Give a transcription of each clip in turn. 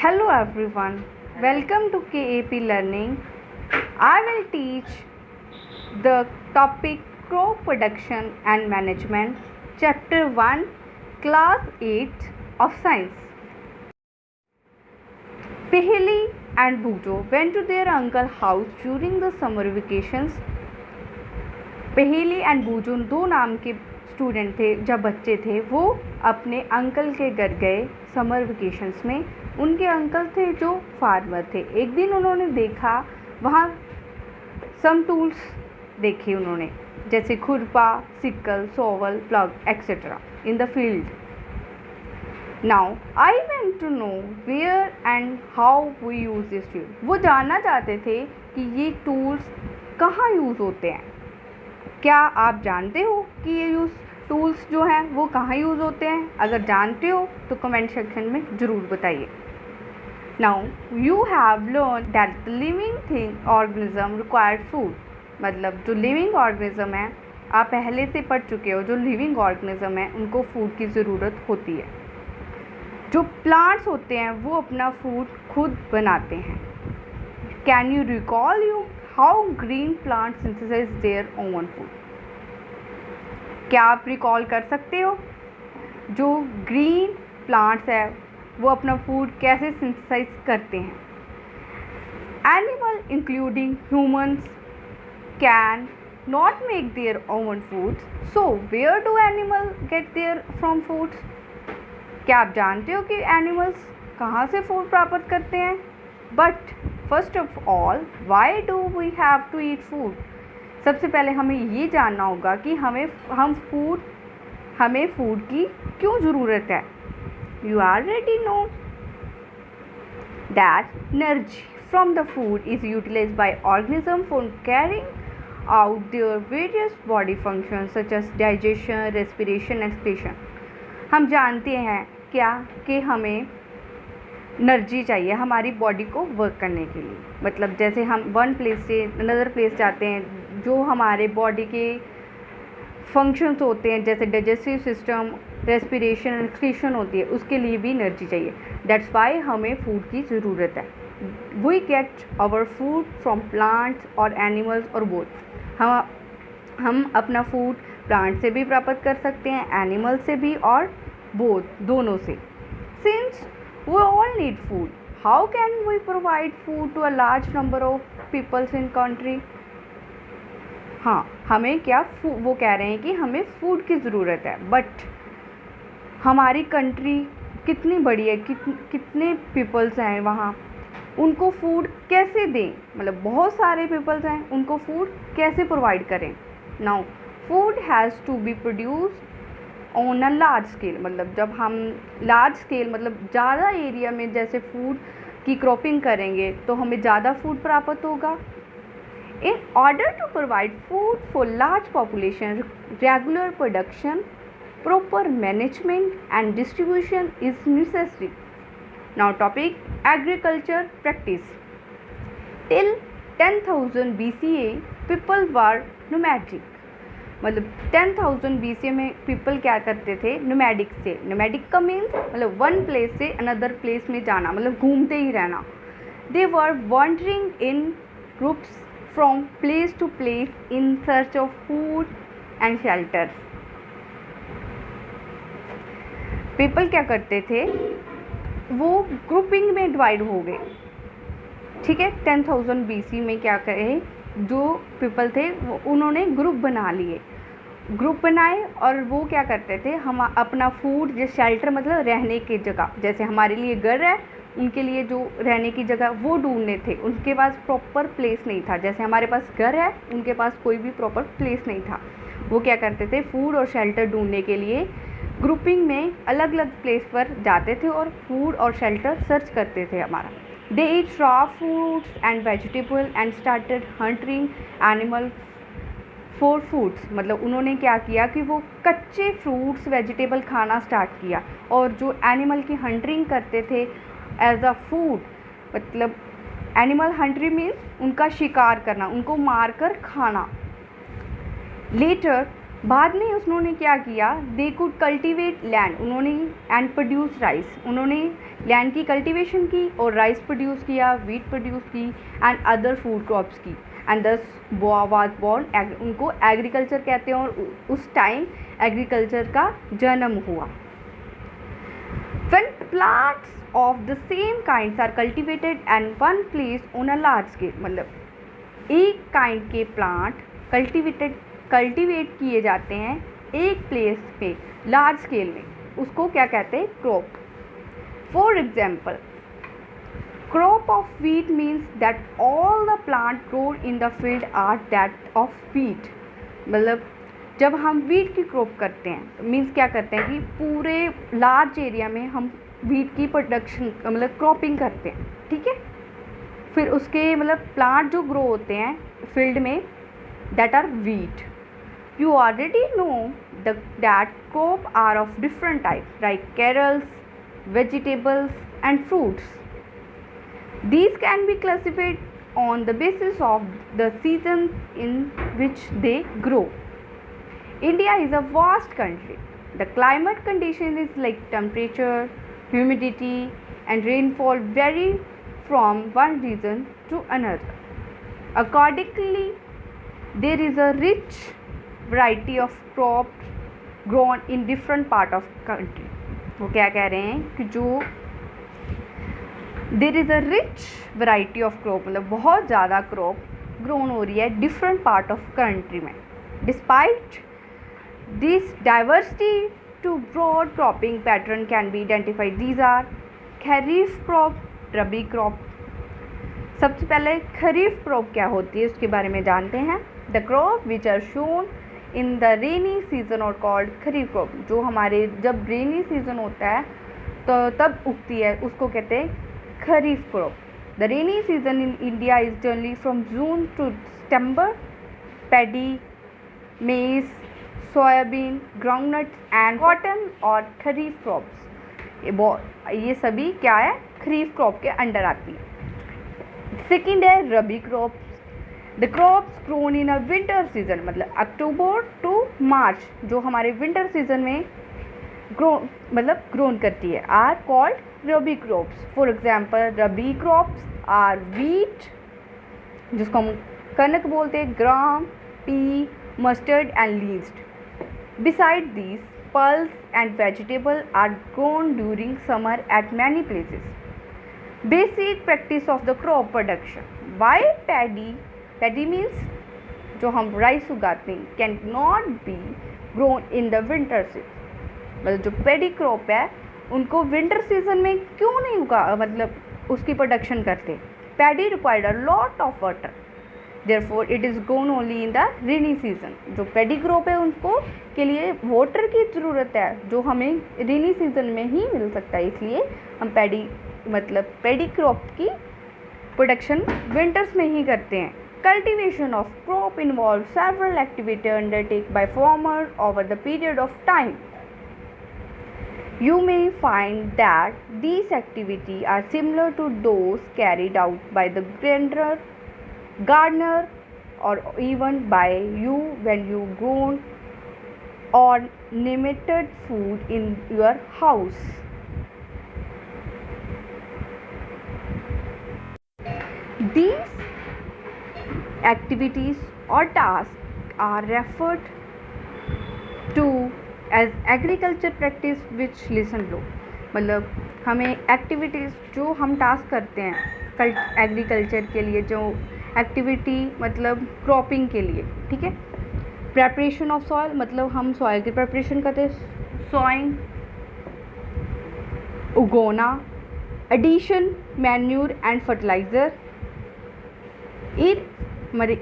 Hello everyone, welcome to KAP Learning. I will teach the topic Crop Production and Management, Chapter 1, Class 8 of Science. Peheli and Bujo went to their uncle's house during the summer vacations. पहेली and बूजो दो नाम के student थे, जब बच्चे थे वो अपने अंकल के घर गए समर वेकेशंस में। उनके अंकल थे जो फार्मर थे। एक दिन उन्होंने देखा वहाँ सम टूल्स देखे उन्होंने, जैसे खुरपा, sickle, shovel, plough etcetera in the field. Now I want to know where and how we use this tool. वो जानना चाहते थे कि ये टूल्स कहाँ यूज़ होते हैं। क्या आप जानते हो कि ये टूल्स जो हैं वो कहाँ यूज़ होते हैं? अगर जानते हो तो कमेंट सेक्शन में ज़रूर बताइए। Now you have learn that the living thing organism required food. मतलब जो लिविंग ऑर्गेनिज्म है, आप पहले से पढ़ चुके हो, जो लिविंग ऑर्गेनिज्म है उनको फूड की ज़रूरत होती है। जो प्लांट्स होते हैं वो अपना फूड खुद बनाते हैं। Can you recall you how green plant synthesize their own food. क्या आप रिकॉल कर सकते हो जो ग्रीन प्लांट्स है वो अपना फूड कैसे सिंथेसाइज करते हैं? Animal including humans can not make their own foods, so where do animal get their from foods. क्या आप जानते हो कि एनिमल्स कहाँ से फूड प्राप्त करते हैं? But first of all, why do we have to eat food. सबसे पहले हमें ये जानना होगा कि हमें फूड की क्यों ज़रूरत है। You already know that energy from the food is utilized by organisms for carrying out their various body functions such as digestion, respiration, excretion. हम जानते हैं क्या कि हमें एनर्जी चाहिए हमारी बॉडी को वर्क करने के लिए। मतलब जैसे हम वन प्लेस से अनदर प्लेस जाते हैं, जो हमारे बॉडी के फंक्शंस होते हैं जैसे डाइजेस्टिव सिस्टम, रेस्पिरेशन, एक्सक्रीशन होती है, उसके लिए भी एनर्जी चाहिए। दैट्स वाई हमें फूड की ज़रूरत है। We get our food from plants और एनिमल्स और बोथ। हम अपना फूड प्लांट से भी प्राप्त कर सकते हैं, एनिमल से भी, और बोथ दोनों से। Since we all need food, how can we provide food to a large number of peoples in country? हाँ, हमें क्या वो कह रहे हैं कि हमें फूड की ज़रूरत है, बट हमारी कंट्री कितनी बड़ी है, कितने पीपल्स हैं वहाँ, उनको फूड कैसे दें। मतलब बहुत सारे पीपल्स हैं, उनको फूड कैसे प्रोवाइड करें। Now food has to be produced on a large scale. मतलब जब हम लार्ज स्केल मतलब ज़्यादा एरिया में जैसे फूड की क्रॉपिंग करेंगे तो हमें ज़्यादा फूड प्राप्त होगा। In order to provide food for large population, regular production, proper management and distribution is necessary. Now topic agriculture practice. Till 10,000 BCE people were nomadic. मतलब 10,000 BC में पीपल क्या करते थे? नोमैडिक से। नोमैडिक का मीन्स मतलब वन प्लेस से another place में जाना, मतलब घूमते ही रहना। They were wandering in groups from place to place in search of food and shelter. People क्या करते थे? वो ग्रुपिंग में डिवाइड हो गए। ठीक है, 10,000 BC में क्या करे, जो पीपल थे वो उन्होंने ग्रुप बना लिए, ग्रुप बनाए, और वो क्या करते थे, हम अपना फूड, जैसे शेल्टर मतलब रहने की जगह, जैसे हमारे लिए घर है उनके लिए जो रहने की जगह वो ढूंढने थे। उनके पास प्रॉपर प्लेस नहीं था, जैसे हमारे पास घर है उनके पास कोई भी प्रॉपर प्लेस नहीं था। वो क्या करते थे, फूड और शेल्टर ढूंढने के लिए ग्रुपिंग में अलग अलग प्लेस पर जाते थे और फूड और शेल्टर सर्च करते थे हमारा। They eat raw fruits and vegetables and started hunting animal for foods. मतलब उन्होंने क्या किया कि वो कच्चे फ्रूट्स वेजिटेबल खाना स्टार्ट किया, और जो एनिमल की हंटिंग करते थे एज अ फूड। मतलब एनिमल हंटिंग मीन्स उनका शिकार करना, उनको मारकर खाना। लेटर बाद में उन्होंने क्या किया, दे कुड कल्टिवेट लैंड, उन्होंने एंड प्रोड्यूस राइस, उन्होंने लैंड की कल्टीवेशन की और राइस प्रोड्यूस किया, वीट प्रोड्यूस की एंड अदर फूड क्रॉप्स की, एंड दस वाज बॉर्न, उनको एग्रीकल्चर कहते हैं और उस टाइम एग्रीकल्चर का जन्म हुआ। When plants of the same kinds are cultivated and one place on a large scale, मतलब एक काइंड के प्लांट कल्टीवेट किए जाते हैं एक प्लेस पे लार्ज स्केल में, उसको क्या कहते हैं? Crop. For example, crop of wheat means that all the plant grown in the field are that of wheat। मतलब जब हम वीट की क्रॉप करते हैं मीन्स क्या करते हैं कि पूरे लार्ज एरिया में हम वीट की प्रोडक्शन मतलब क्रॉपिंग करते हैं, ठीक है। फिर उसके मतलब प्लांट जो ग्रो होते हैं फील्ड में that are wheat. You already know that crop are of different types like cereals, vegetables and fruits. These can be classified on the basis of the seasons in which they grow. India is a vast country. The climate condition is like temperature, humidity and rainfall vary from one region to another. Accordingly, there is a rich variety of crops grown in different part of country. वो क्या कह रहे हैं कि जो there is a rich variety of crop, मतलब बहुत ज़्यादा क्रॉप ग्रोन हो रही है डिफरेंट पार्ट ऑफ कंट्री में। Despite this diversity two broad cropping pattern can be identified. These are kharif crop, rabi crop. सबसे पहले खरीफ क्रॉप क्या होती है उसके बारे में जानते हैं। The crop which are sown in the rainy season are called kharif crop. जो हमारे जब रेनी सीजन होता है तो तब उगती है उसको कहते हैं kharif crop. The rainy season in India is generally from June to September. Paddy, maize, soybean, groundnuts and cotton और खरीफ क्रॉप्स ये सभी क्या है? खरीफ क्रॉप के अंडर आती है। सेकेंड है rabi crops. The crops grown in a winter season, मतलब अक्टूबर टू मार्च जो हमारे विंटर सीजन में ग्रोन करती है are called rabi crops. For example rabi crops are wheat जिसको हम कनक बोलते हैं, gram, pea, mustard and leaved. Beside these, pulse and vegetable are grown during summer at many places. Basic practice of the crop production. While paddy means जो हम rice उगाते हैं can not be grown in the winter season. मतलब जो paddy crop है उनको winter season में क्यों नहीं उगा मतलब उसकी प्रोडक्शन करते। Paddy required a lot of water, therefore it is grown only in the rainy season. जो पैडी क्रॉप है उनको के लिए वाटर की ज़रूरत है जो हमें रेनी सीजन में ही मिल सकता है, इसलिए हम पैडी क्रॉप की प्रोडक्शन विंटर्स में ही करते हैं। Cultivation of crop involve several activity undertake by farmer over the period of time. You may find that these activities are similar to those carried out by the gardener or even by you when you grow ornamented food in your house. These activities or tasks are referred to as agriculture practice which listen लो। मतलब हमें activities जो हम task करते हैं agriculture के लिए, जो activity मतलब क्रॉपिंग के लिए, ठीक है। प्रेपरेशन ऑफ सॉइल मतलब हम सॉइल की प्रेपरेशन करते हैं, सॉइंग उगोना, addition manure and fertiliser,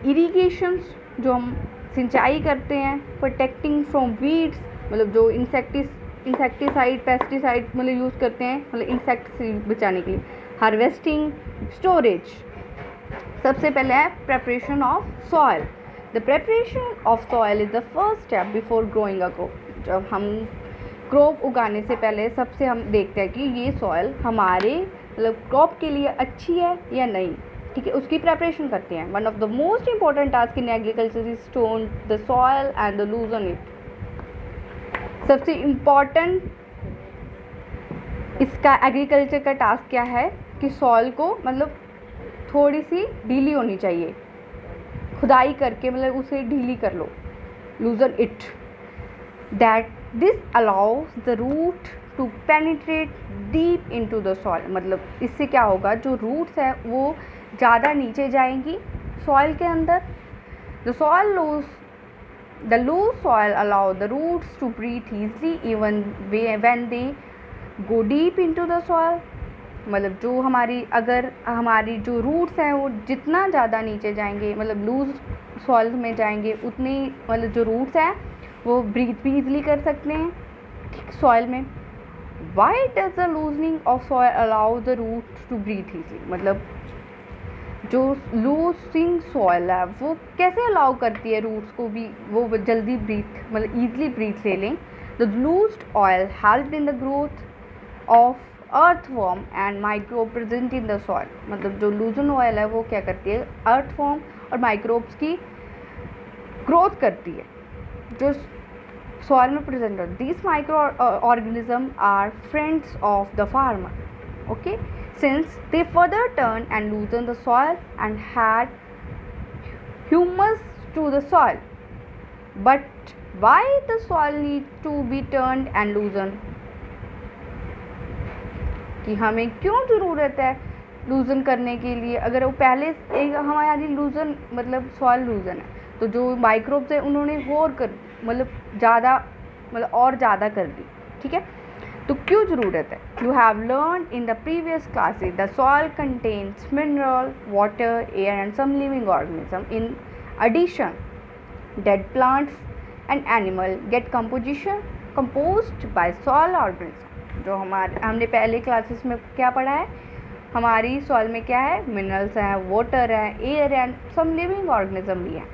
irrigations जो हम सिंचाई करते हैं, प्रोटेक्टिंग फ्रॉम वीड्स मतलब जो इंसेक्टिसाइड पेस्टिसाइड मतलब यूज़ करते हैं मतलब इंसेक्ट से बचाने के लिए, हार्वेस्टिंग, स्टोरेज। सबसे पहले है preparation of soil. The preparation of soil is the first step before growing a crop. जब हम क्रॉप उगाने से पहले सबसे हम देखते हैं कि ये सॉइल हमारे मतलब क्रॉप के लिए अच्छी है या नहीं, ठीक है, उसकी प्रेपरेशन करते हैं। One of the most important task in agriculture is tone the soil and the लूजन it. सबसे इम्पॉर्टेंट इसका एग्रीकल्चर का टास्क क्या है कि सॉइल को मतलब थोड़ी सी ढीली होनी चाहिए, खुदाई करके मतलब उसे ढीली कर लो, loosen it, that this allows the root to penetrate deep into the soil. मतलब इससे क्या होगा, जो रूट्स है वो ज़्यादा नीचे जाएंगी सॉइल के अंदर। The loose soil allow the roots to breathe easily even when they go deep into the soil। मतलब जो अगर हमारी जो रूट्स हैं वो जितना ज़्यादा नीचे जाएंगे, मतलब लूज सॉइल में जाएंगे, उतनी मतलब जो रूट्स हैं वो ब्रीथ भी ईजिली कर सकते हैं सॉइल में। Why does the loosening of soil allow the roots to breathe easily. मतलब जो लूजिंग सॉइल है वो कैसे अलाउ करती है रूट्स को भी वो जल्दी ब्रीथ मतलब ईजिली ब्रीथ ले लें। The लूज्ड oil help in the growth of earthworm and microbe present in the soil. मतलब जो लूजन ऑयल है वो क्या करती है, अर्थवॉर्म और माइक्रोब्स की ग्रोथ करती है जो सॉइल में प्रेजेंट होती है। This micro organism are friends of the farmer, okay, since they further turn and loosen the soil and add humus to the soil. But why the soil needs to be turned and loosened? कि हमें क्यों ज़रूरत है लूजन करने के लिए। अगर वो पहले एक हमारी लूजन मतलब सॉइल लूजन है तो जो माइक्रोब्स है उन्होंने और कर मतलब ज़्यादा मतलब और ज़्यादा कर दी, ठीक है, तो क्यों ज़रूरत है। You have learn in the previous classes the soil contains mineral, water, air and some living organism. In addition dead plants and animal get composed by soil organism. जो हमने पहले क्लासेस में क्या पढ़ा है, हमारी सॉइल में क्या है, मिनरल्स हैं, वाटर है, एयर है, सम लिविंग ऑर्गेनिज्म भी है।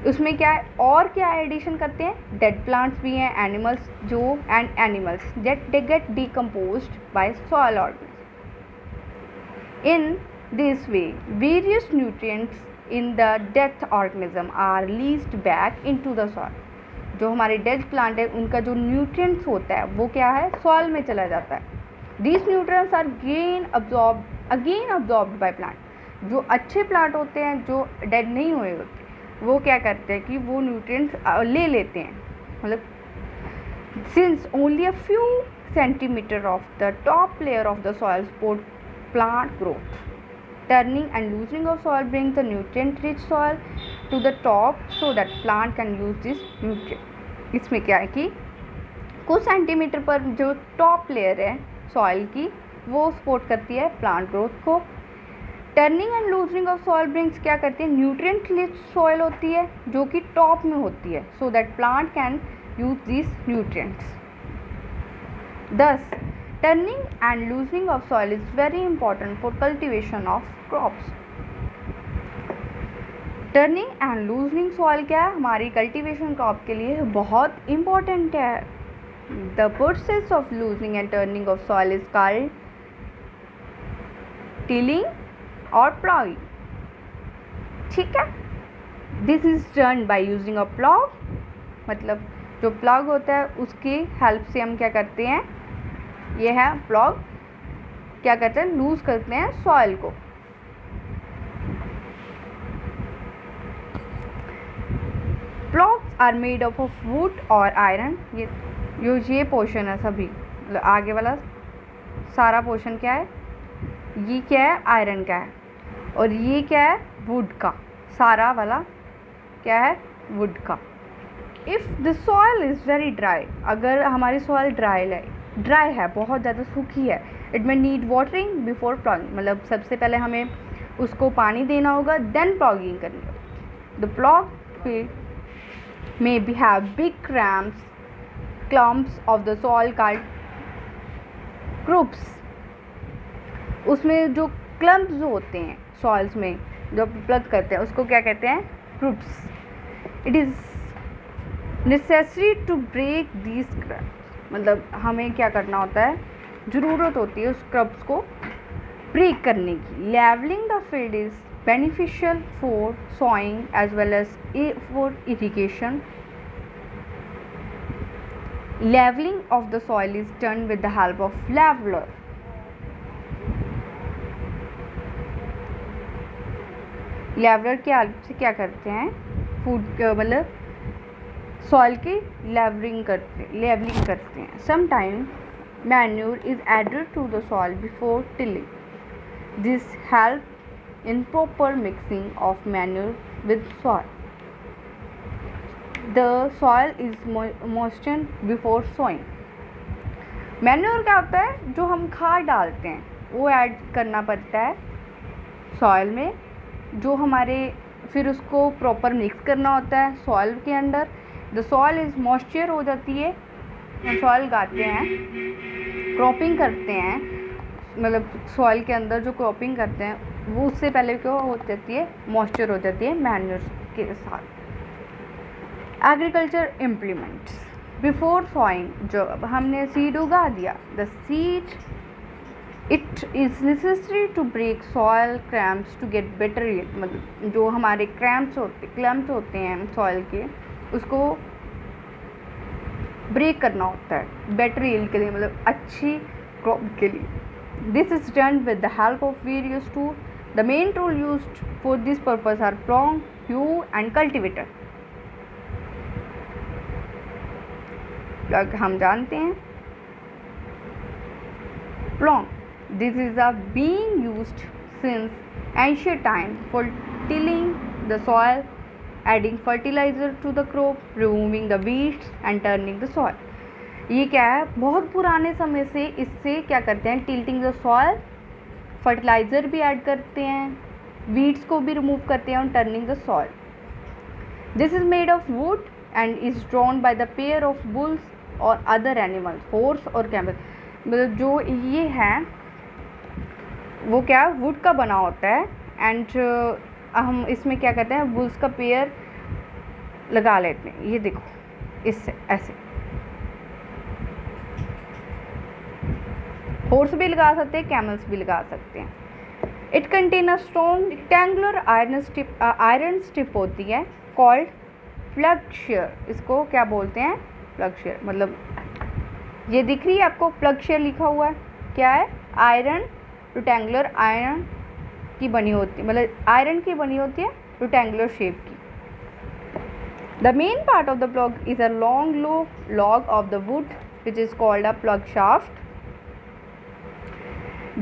उसमें क्या है और क्या एडिशन करते हैं, डेड प्लांट्स भी हैं, एनिमल्स जो animals they get decomposed by soil organism. In this way various nutrients in the dead organism are released back into the soil. जो हमारे डेड प्लांट है उनका जो न्यूट्रिएंट्स होता है वो क्या है, सॉइल में चला जाता है। These nutrients are again absorbed by plant. जो अच्छे प्लांट होते हैं जो डेड नहीं हुए होते वो क्या करते हैं कि वो न्यूट्रिएंट्स ले लेते हैं। मतलब since only a few centimetre of the top layer of the soil support plant growth, turning and loosening of soil bring the nutrient rich soil to the top so that plant can use this nutrient. इसमें क्या है कि कुछ centimetre पर जो top layer है soil की वो सपोर्ट करती है प्लांट ग्रोथ को। Turning and loosening of soil brings क्या करती है, न्यूट्रिएंट रिच सॉइल होती है जो कि टॉप में होती है, so that plant can use this nutrients. This turning and loosening of soil is very important for cultivation of crops. Turning and loosening soil क्या है, हमारी कल्टिवेशन क्रॉप के लिए बहुत इंपॉर्टेंट है। The process of loosening and turning of soil is called tilling और plogging, ठीक है। This is done by using a plough. मतलब जो प्लॉग होता है उसकी हेल्प से हम क्या करते हैं, ये है प्लॉग, क्या करते हैं, लूज करते हैं सॉइल को। प्लॉग्स आर मेड ऑफ वुड और आयरन। ये पोर्शन है सभी, मतलब आगे वाला सारा पोर्शन क्या है, ये क्या है, आयरन का है, और ये क्या है, वुड का, सारा वाला क्या है, वुड का। If the soil is very dry, अगर हमारी सॉइल ड्राई है बहुत ज़्यादा सूखी है, it may need watering before plogging. मतलब सबसे पहले हमें उसको पानी देना होगा, देन प्लॉगिंग करनी होगी। The plough field may be have big clumps of the soil called क्रूप्स। उसमें जो क्लम्प्स जो होते हैं सॉइल्स में जो प्लग करते हैं उसको क्या कहते हैं, crumbs. It is necessary to break these crumbs. मतलब हमें क्या करना होता है, ज़रूरत होती है उस क्रम्प्स को ब्रेक करने की। Levelling the field is beneficial for sowing as well as for irrigation. Leveling of the soil is done with the help of leveler. Leveller की हेल्प से क्या करते हैं, फूड मतलब सॉइल की लेवलिंग करते हैं. Sometime manure is added to the soil before tilling. This helps in proper mixing of manure with soil. The soil is moistened before sowing. Manure क्या होता है, जो हम खाद डालते हैं वो ऐड करना पड़ता है सॉइल में, जो हमारे फिर उसको प्रॉपर मिक्स करना होता है सॉइल के अंदर. द सॉइल इज मॉइस्चर हो जाती है. हम सॉइल गाते हैं, क्रॉपिंग करते हैं, मतलब सॉइल के अंदर जो क्रॉपिंग करते हैं वो उससे पहले क्या हो जाती है, मॉइस्चर हो जाती है मैन्योर के साथ. एग्रीकल्चर इम्प्लीमेंट्स बिफोर सॉइंग, जब हमने सीड उगा दिया, the seed it is necessary to break soil crumbs to get better yield. मतलब जो हमारे क्लैम्प्स होते हैं सॉइल के, उसको ब्रेक करना होता है बेटर यील्ड के लिए, मतलब अच्छी क्रॉप के लिए. This is done with the help of various tool. The main tool used for this purpose are plough, hoe and cultivator. Plough हम जानते हैं, प्लॉन्ग, this is a being used since ancient time for tilling the soil, adding fertilizer to the crop, removing the weeds and turning the soil. ये क्या है, बहुत पुराने समय से इससे क्या करते हैं, टिल्टिंग द सॉइल, फर्टिलाइज़र भी ऐड करते हैं, वीड्स को भी रिमूव करते हैं और turning the soil. This is made of would and is drawn by the pair of bulls और अदर एनिमल्स, हॉर्स और कैमल. मतलब जो ये है वो क्या वुड का बना होता है, एंड हम इसमें क्या करते हैं, बुल्स का पेयर लगा लेते हैं. ये देखो इससे ऐसे, हॉर्स भी लगा सकते हैं, कैमल्स भी लगा सकते हैं. It contain a strong rectangular iron strip होती है कॉल्ड प्लग शेयर. इसको क्या बोलते हैं, प्लग शेयर. मतलब ये दिख रही है आपको, प्लग शेयर लिखा हुआ है, क्या है, आयरन, रेक्टेंगुलर आयरन की बनी होती है, मतलब आयरन की बनी होती है रेक्टेंगुलर शेप की. The main part of the plug is a long low log of the wood which is called a plug shaft.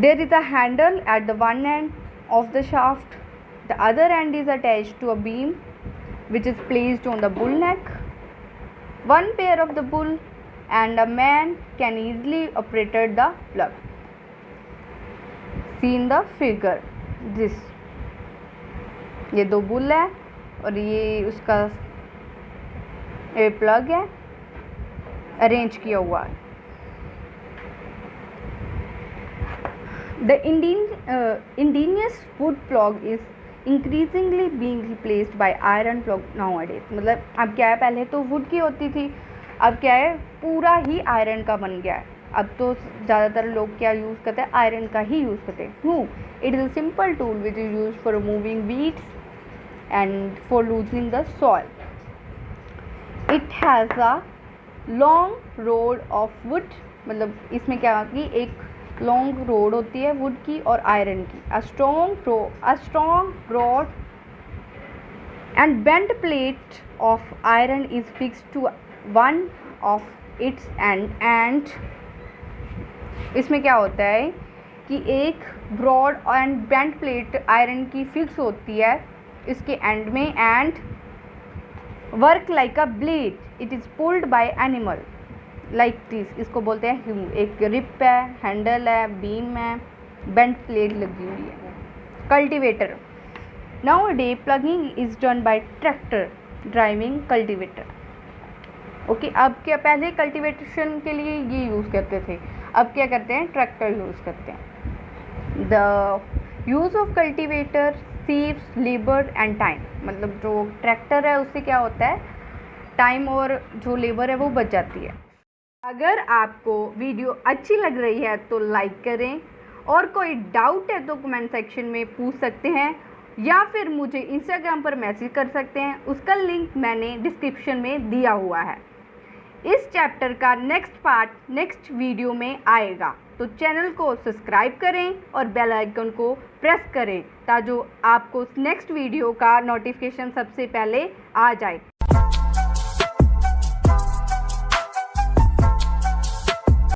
There is a handle at the one end of the shaft. The other end is attached to a beam which is placed on the bull neck. One pair of the bull and a man can easily operate the plug. See in the figure this. ये दो bull है और ये उसका plug है, arrange किया हुआ है. The indigenous wood plug is increasingly being replaced by iron plug nowadays. मतलब अब क्या है, पहले तो वुड की होती थी, अब क्या है पूरा ही आयरन का बन गया है. अब तो ज़्यादातर लोग क्या यूज़ करते हैं, आयरन का ही यूज़ करते हैं. No, it is a simple tool which is use for removing weeds and for loosening the soil. It has a long rod of wood. मतलब इसमें क्या है कि एक लॉन्ग रोड होती है वुड की और आयरन की. A strong rod and bent plate of iron is fixed to one of its end इसमें क्या होता है कि एक broad and bent plate iron की फिक्स होती है इसके एंड में, and work like a blade. It is pulled by animal like this. इसको बोलते हैं, एक रिप है, हैंडल है, बीम है, बेंट प्लेट लगी हुई है. Cultivator. Now day plugging is done by tractor driving cultivator. Okay, अब क्या, पहले कल्टीवेशन के लिए ये यूज़ करते थे, अब क्या करते हैं, ट्रैक्टर यूज़ करते हैं. The use of cultivator saves labour and time. मतलब जो ट्रैक्टर है उससे क्या होता है, टाइम और जो लेबर है वो बच जाती है. अगर आपको वीडियो अच्छी लग रही है तो लाइक करें, और कोई डाउट है तो कमेंट सेक्शन में पूछ सकते हैं, या फिर मुझे इंस्टाग्राम पर मैसेज कर सकते हैं. उसका लिंक मैंने डिस्क्रिप्शन में दिया हुआ है. इस चैप्टर का नेक्स्ट पार्ट नेक्स्ट वीडियो में आएगा। तो चैनल को सब्सक्राइब करें और बेल आइकन को प्रेस करें ताकि आपको नेक्स्ट वीडियो का नोटिफिकेशन सबसे पहले आ जाए।